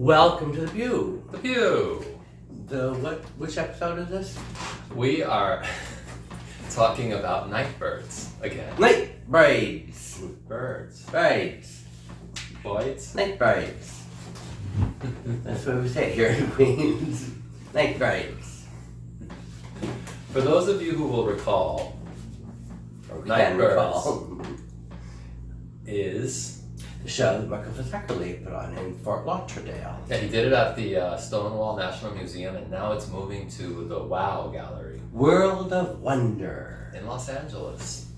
Welcome to the Peew. The Peew. Which episode is this? We are talking about Nightbirds again. Nightbirds. Birds. Birds. Boys. Nightbirds. That's what we say here in Queens. Nightbirds. For those of you who will recall, Nightbirds is the show that Michael Fazakerley put on in Fort Lauderdale. Yeah, he did it at the Stonewall National Museum, and now it's moving to the Wow Gallery. World of Wonder. In Los Angeles.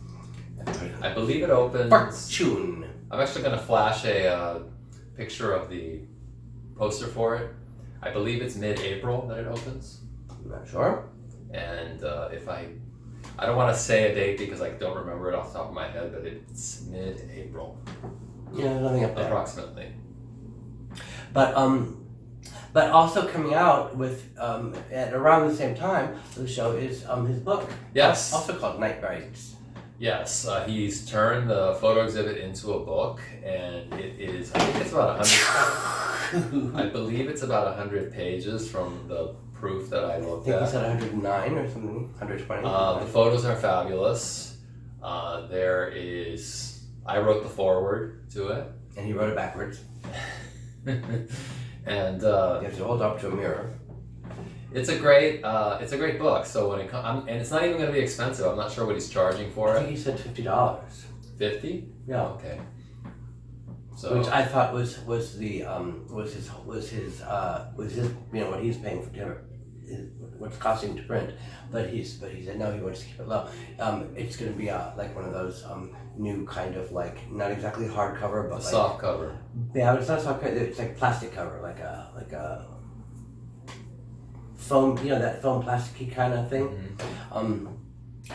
I believe it opens... Fortune. I'm actually going to flash a picture of the poster for it. I believe it's mid-April that it opens. I'm not sure. And if I don't want to say a date because I don't remember it off the top of my head, but it's mid-April. Yeah, nothing up there. Approximately. But also coming out with at around the same time, the show is his book. Yes. Also called Nightbirds. Yes, he's turned the photo exhibit into a book, and it is, I think it's about 100, I believe it's about 100 pages from the proof that I looked at. I think he said 109 or something, 120. The photos are fabulous. I wrote the foreword to it. And he wrote it backwards. And you have to hold up to a mirror. It's a great book. So when it comes, and it's not even going to be expensive. I'm not sure what he's charging for I it. think he said $50. 50? Yeah. Okay. So which I thought was his what he's paying for dinner, what's costing to print. But he said no, he wants to keep it low. It's going to be like one of those new kind of like not exactly hardcover, but soft cover. Yeah, but it's not soft cover. It's like plastic cover, like a foam, that foam plasticky kind of thing. Mm-hmm.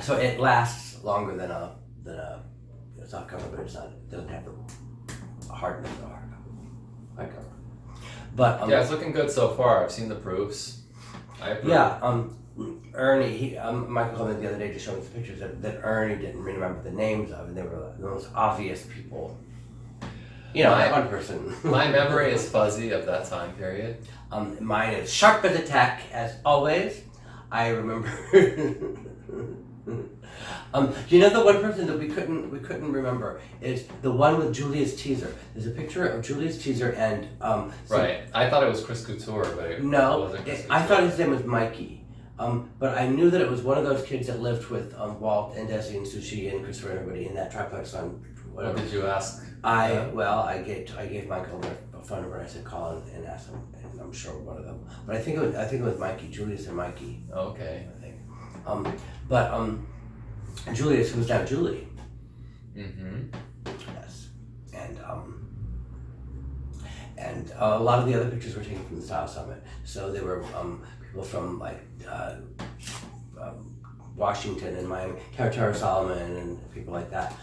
So it lasts longer than a soft cover, but it doesn't have the hardness of a hardcover. But yeah, it's looking good so far. I've seen the proofs. I approve. Yeah, Ernie, Michael called me the other day to show me the pictures that Ernie didn't remember the names of, and they were the most obvious people. One person. My memory is fuzzy of that time period. Mine is sharp as a tack, as always. I remember. The one person that we couldn't remember is the one with Julius Caesar. There's a picture of Julius Caesar and right. I thought it was Chris Couture, but it wasn't Chris Couture. I thought his name was Mikey. But I knew that it was one of those kids that lived with Walt and Desi and Sushi and Christopher and everybody in that triplex on whatever. What did you ask? I gave Michael their phone number. I said call and ask him, and I'm sure one of them. But I think it was Mikey, Julius and Mikey. Okay. I think. Julius, who's now Julie. Mm-hmm. Yes, and a lot of the other pictures were taken from the Style Summit. So there were people from like Washington and Miami, Tara Solomon and people like that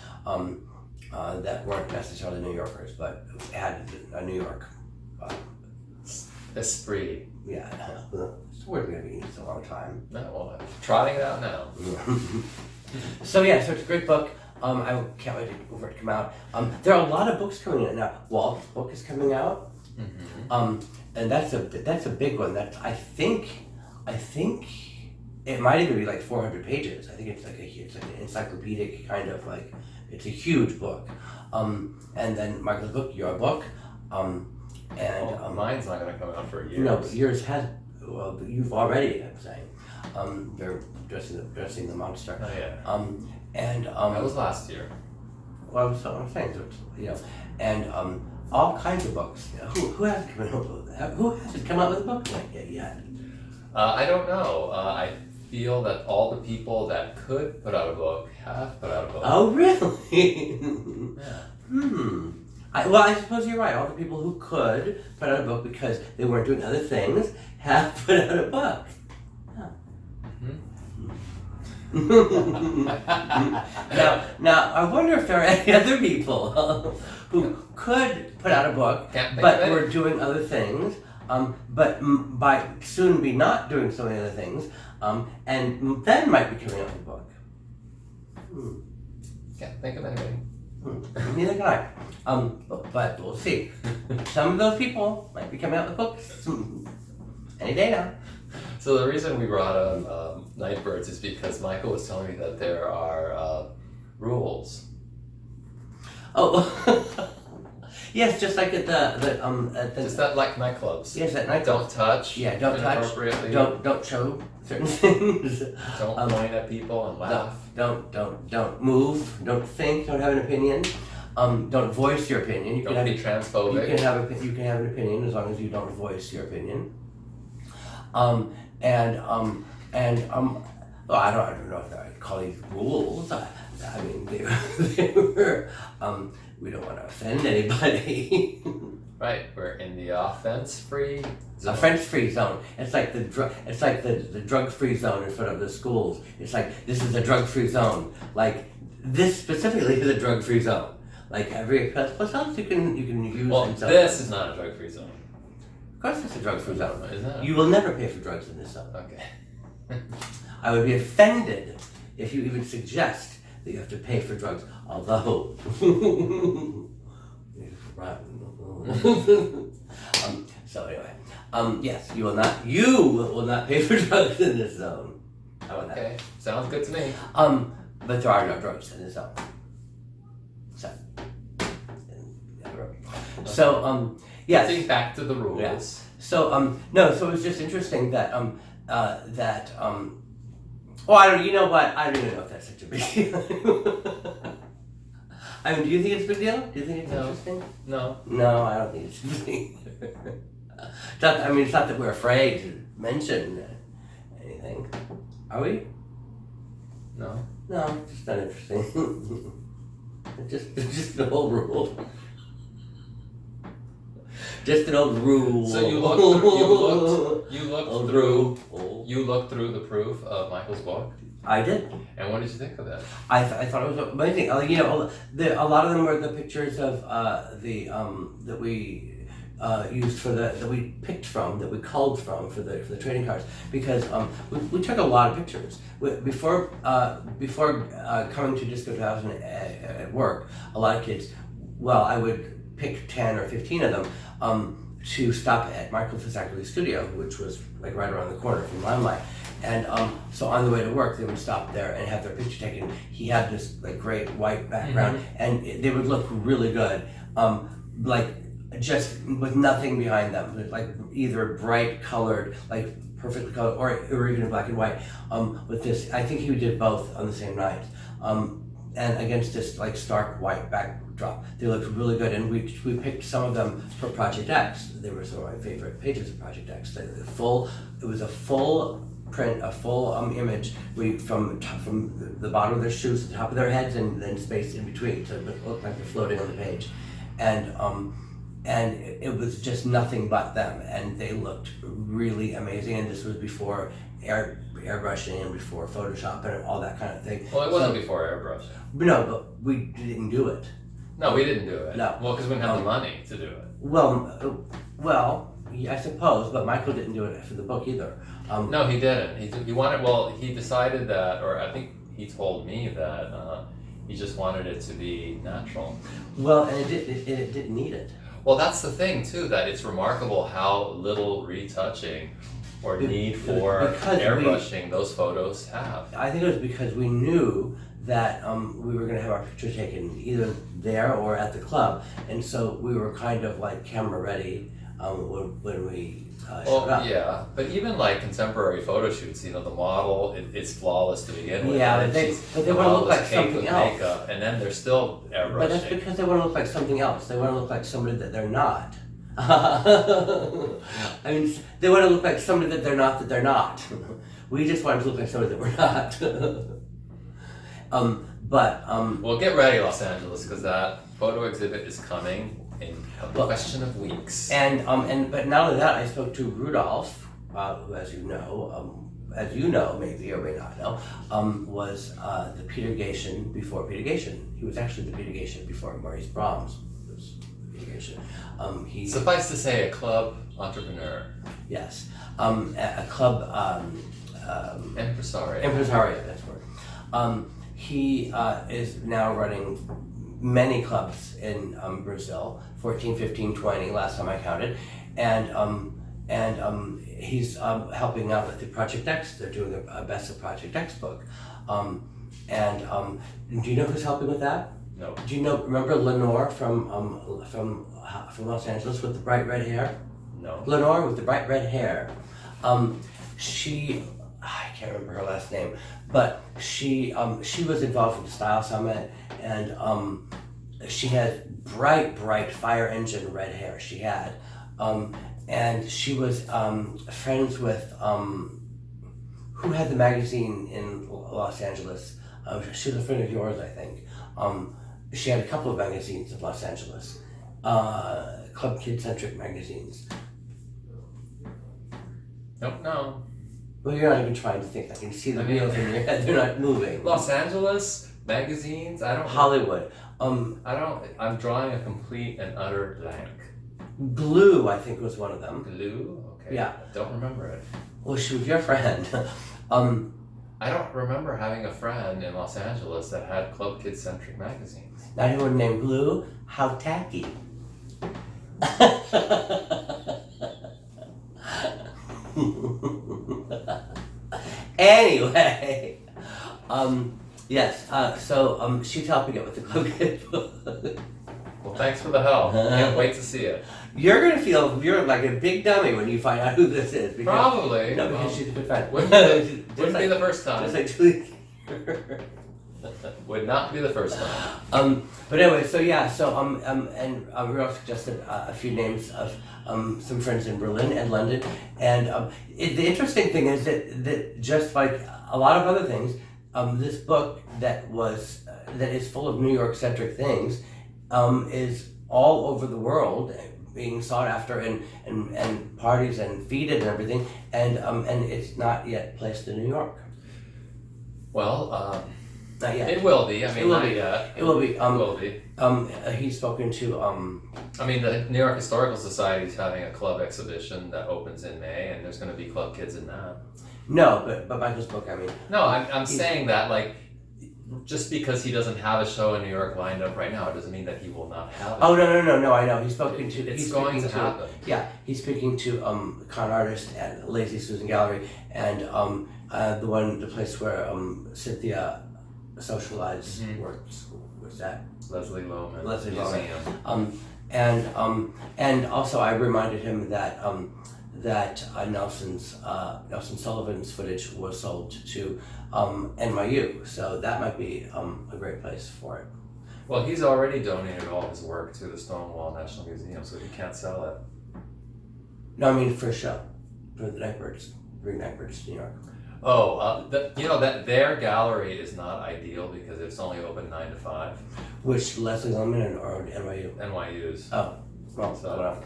that weren't necessarily New Yorkers, but had a New York esprit. Yeah, it's a word we're going to be using for a long time. No, well, I'm trotting it out now. So it's a great book. I can't wait for it to come out. There are a lot of books coming out now. Walt's book is coming out, and that's a big one. I think it might even be like 400 pages. I think it's like an encyclopedic kind of like it's a huge book. And then Michael's book, your book, mine's not going to come out for years. No, but yours has. Well, you've already. I'm saying. They're dressing the monster. Oh yeah. That was last year. Well, that's what I'm saying. So and all kinds of books. Who hasn't come out with a book like it yet? I don't know. I feel that all the people that could put out a book have put out a book. Oh, really? Yeah. I suppose you're right. All the people who could put out a book because they weren't doing other things have put out a book. Now, I wonder if there are any other people who could put out a book, but were doing other things, but by soon be not doing so many other things, and then might be coming out with a book. Can't think of anybody. Neither can I. But we'll see. Some of those people might be coming out with books any day now. So the reason we brought up Nightbirds is because Michael was telling me that there are rules. Oh, yes, just like at the Just that like nightclubs. yes, at night. Don't touch. Yeah, don't touch. Inappropriately. Don't show certain things. Don't point at people and laugh. Don't move. Don't think. Don't have an opinion. Don't voice your opinion. You Don't be transphobic. You can have an opinion as long as you don't voice your opinion. Well, I don't know if I call these rules. I mean, they were. We don't want to offend anybody. Right, we're in the offense-free zone. A French-free zone. It's like the drug-free zone in front of the schools. It's like this is a drug-free zone. Like this specifically is a drug-free zone. Like every place else you can use. Well, this is not a drug-free zone. Of course, it's a drug-free zone. Isn't it? You will never pay for drugs in this zone. Okay. I would be offended if you even suggest that you have to pay for drugs. Although, so anyway, yes, you will not pay for drugs in this zone. How about that? Okay, sounds good to me. But there are no drugs in this zone. So, yes. Getting back to the rules. Yeah. So, no, so it was just interesting that, well, I don't, you know what? I don't even know if that's such a big deal. I mean, do you think it's a big deal? Do you think it's interesting? No. No, I don't think it's a big deal. It's not that we're afraid to mention anything. Are we? No. No, it's just not interesting. It's just an old rule. Just an old rule. So you looked through the proof of Michael's book? I did. And what did you think of that? I thought it was amazing. A lot of them were the pictures of that we used that we picked from, that we culled from for the trading cards, because we took a lot of pictures before coming to Disco 2000 at work. A lot of kids. Well, I would pick 10 or 15 of them to stop at Michael Fazakerley's studio, which was like right around the corner from Limelight. And so on the way to work, they would stop there and have their picture taken. He had this like great white background, and they would look really good, like just with nothing behind them, like either bright colored, like perfectly colored, or even in black and white. With this, I think he did both on the same night. And against this like stark white backdrop, they looked really good. And we picked some of them for Project X. They were some of my favorite pages of Project X. It was a full print, a full image from the bottom of their shoes to the top of their heads, and then space in between, so it looked like they're floating on the page. And it was just nothing but them, and they looked really amazing. And this was before airbrushing and before Photoshop and all that kind of thing. Well, it wasn't before airbrushing. No, but we didn't do it. No, we didn't do it. No. Well, because we didn't have the money to do it. Well, I suppose, but Michael didn't do it for the book either. No, he didn't. He wanted. Well, he decided that, or I think he told me that he just wanted it to be natural. Well, and it didn't need it. Well, that's the thing too. That it's remarkable how little retouching or need for airbrushing those photos have. I think it was because we knew that we were going to have our picture taken either there or at the club, and so we were kind of like camera ready when we showed up. Yeah, but even like contemporary photo shoots, the model is flawless to begin with. Yeah, but they want to look like something else. Makeup, and then they're still airbrushing. But that's because they want to look like something else. They want to look like somebody that they're not. I mean, they want to look like somebody that they're not. We just want to look like somebody that we're not. Well, get ready, Los Angeles, because that photo exhibit is coming in a question of weeks. But not only that, I spoke to Rudolph, who, as you know, maybe or may not know, was the Peter Gation before Peter Gation. He was actually the Peter Gation before Maurice Brahms was Peter Gation. Suffice to say, a club entrepreneur. Yes, a club impresario. Impresario, that's the word. He is now running many clubs in Brazil, 14, 15, 20 last time I counted, and he's helping out with the Project X. They're doing the Best of Project X book. Do you know who's helping with that? No. Do you remember Lenore from Los Angeles with the bright red hair? No. Lenore with the bright red hair. I can't remember her last name, but she was involved with the Style Summit, and she had bright fire engine red hair. She had, and she was friends with who had the magazine in Los Angeles. She was a friend of yours, I think. She had a couple of magazines in Los Angeles, club kid-centric magazines. Nope, no. Well, you're not even trying to think. I can see the wheels in your head. They're not moving. Los Angeles magazines. Hollywood. I'm drawing a complete and utter blank. Glue, I think, was one of them. Glue. Okay. Yeah. I don't remember it. Well, she was your friend. I don't remember having a friend in Los Angeles that had club kid-centric magazines. Not anyone named Glue. How tacky. Anyway, yes. So she's helping it with the club kid book. Well, thanks for the help. Can't wait to see it. You're gonna feel you're like a big dummy when you find out who this is. Because, Probably. No, because she's a good friend. Wouldn't be the first time. Just like Julie. Would not be the first time. But anyway, so yeah, and Rudolph suggested a few names of some friends in Berlin and London, and the interesting thing is that just like a lot of other things, this book that is full of New York centric things is all over the world being sought after and parties and feeded and everything, and it's not yet placed in New York. Well, not yet. It will be. I mean, not yet. It will be. It will be. He's spoken to. I mean, the New York Historical Society is having a club exhibition that opens in May, and there's going to be club kids in that. No, but Michael's book. I mean. No, I'm saying that like. Just because he doesn't have a show in New York lined up right now, it doesn't mean that he will not have it. Oh no! I know he's spoken to. It's going to happen. Yeah, he's speaking to Con Artist at Lazy Susan Gallery, and the place where Cynthia socialized works. What's that? Leslie Lohman. Leslie Museum. And also I reminded him that Nelson Sullivan's footage was sold to NYU, so that might be a great place for it. Well, he's already donated all his work to the Stonewall National Museum, so he can't sell it. No, I mean for a show, for the Nightbirds, bring Nightbirds to New York. Oh, that their gallery is not ideal because it's only open 9 to 5. Which Leslie Lohman or NYU? NYU's. Oh, well, So- whatever.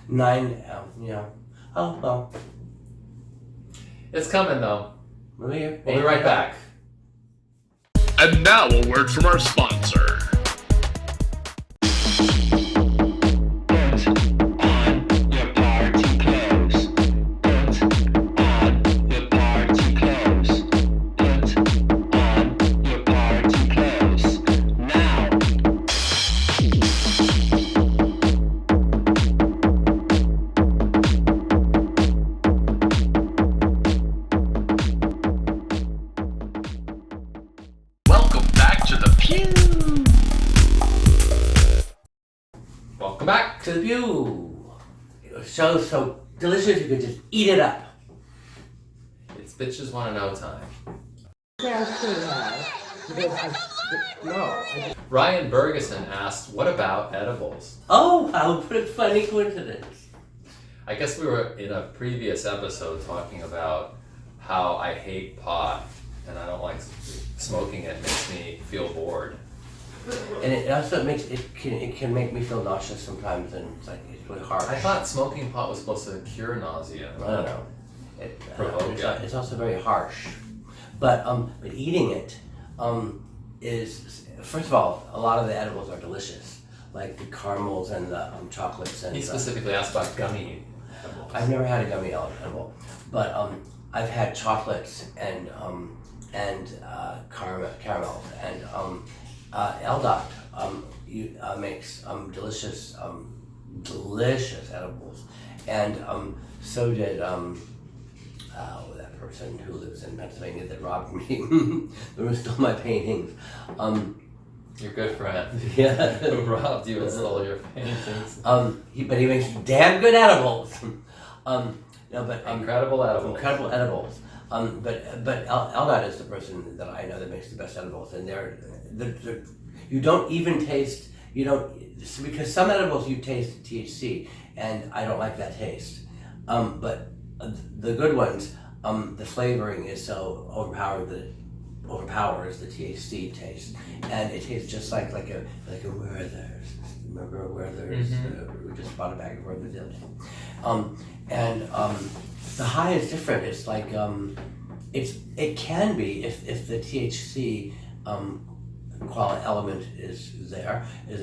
9, yeah. Oh, well. It's coming though. We'll We'll be right back. And now a word from our sponsor. Welcome back to the Peeew. Welcome back. To the Peeew. So delicious you could just eat it up. It's bitches wanna know time. Yeah, I should have. Because Ryan Bergeson asked, "What about edibles?" Oh, what a funny coincidence. I guess we were in a previous episode talking about how I hate pot and I don't like smoking it. Makes me feel bored. And it also it can make me feel nauseous sometimes, and it's really harsh. I thought smoking pot was supposed to cure nausea. I don't know. Provoke it. It's also very harsh, but eating it is, first of all, a lot of the edibles are delicious, like the caramels and the chocolates and. He specifically asked about gummy edibles. I've never had a gummy edible, but I've had chocolates and caramels and LDOT makes delicious edibles, and so did that person who lives in Pennsylvania that robbed me, who stole my paintings. Your good friend. Yeah. Who robbed you and stole your paintings. But he makes damn good edibles. Incredible edibles. Incredible edibles. But Elnat is the person that I know that makes the best edibles, and they're you don't even taste, because some edibles you taste THC, and I don't like that taste. But the good ones, the flavoring is so overpowered that it overpowers the THC taste, and it tastes just like a Werther's. Remember Werther's? We just bought a bag of Werther's the other day. The high is different. It's like it can be if the THC quality element is there, is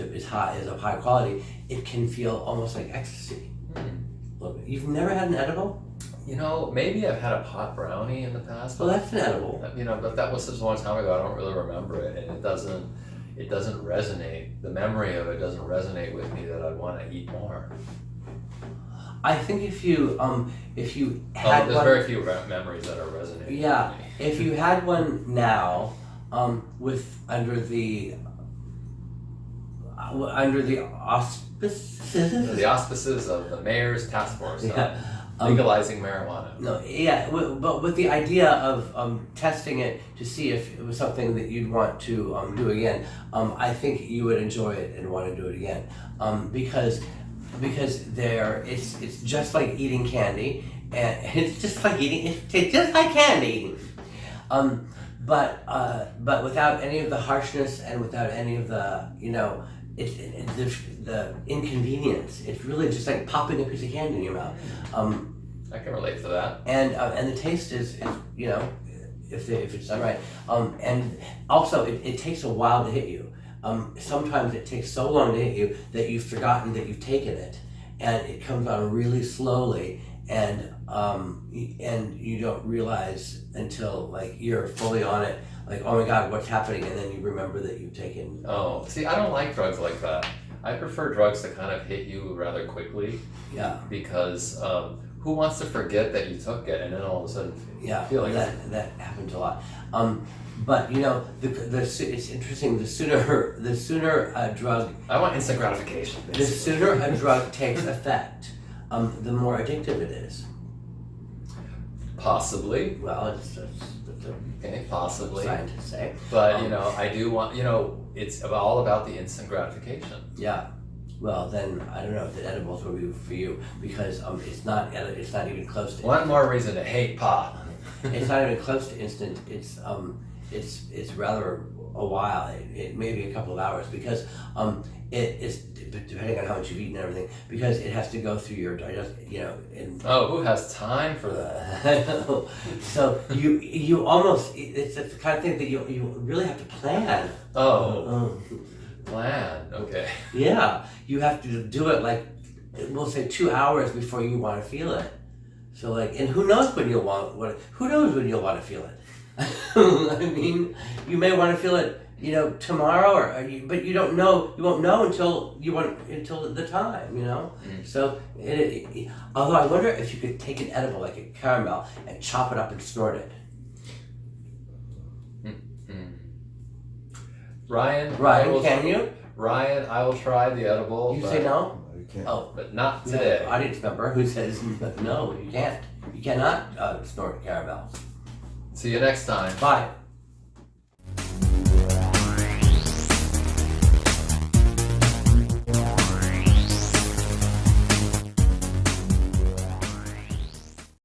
of high quality. It can feel almost like ecstasy. A little bit. You've never had an edible? Maybe I've had a pot brownie in the past. Well, that's an edible. But that was such a long time ago. I don't really remember it, and it doesn't resonate. The memory of it doesn't resonate with me that I'd want to eat more. I think if you had there's one, very few memories that are resonating. Yeah, with me. if you had one now, with under the auspices. The auspices of the mayor's task force. Yeah. Legalizing marijuana. But with the idea of testing it to see if it was something that you'd want to do again, I think you would enjoy it and want to do it again, because it's just like eating candy, and it's just like candy, but without any of the harshness and without any of the the inconvenience. It's really just like popping a piece of candy in your mouth. I can relate to that. And the taste is if it's done right. And also it takes a while to hit you. Sometimes it takes so long to hit you that you've forgotten that you've taken it, and it comes on really slowly, and you don't realize until like you're fully on it. Like, oh my God, what's happening? And then you remember that you've taken. Oh, see, I don't like drugs like that. I prefer drugs to kind of hit you rather quickly. Yeah. Because who wants to forget that you took it and then all of a sudden feel like that happens a lot. But it's interesting. The sooner a drug. I want instant gratification. Basically. The sooner a drug takes effect, the more addictive it is. Possibly. Well, it's okay, possibly. Scientists say. But I do want. It's all about the instant gratification. Yeah. Well, then I don't know if the edibles will be for you, because it's not even close to. One more reason to hate pot. It's not even close to instant. It's rather a while. It may be a couple of hours, because it's depending on how much you've eaten and everything, because it has to go through your digest. Who has time for that? I know. So you almost, it's the kind of thing that you really have to plan. Plan. Okay. Yeah, you have to do it like, we'll say 2 hours before you want to feel it. So and who knows when you'll want to feel it? I mean, you may want to feel it, tomorrow, but you don't know. You won't know until the time, So, although I wonder if you could take an edible like a caramel and chop it up and snort it. Ryan, can you? Ryan, I will try the edible. You say no? No, you can't. Oh, but not today. Audience member who says no, you can't. You cannot snort caramels. See you next time. Bye.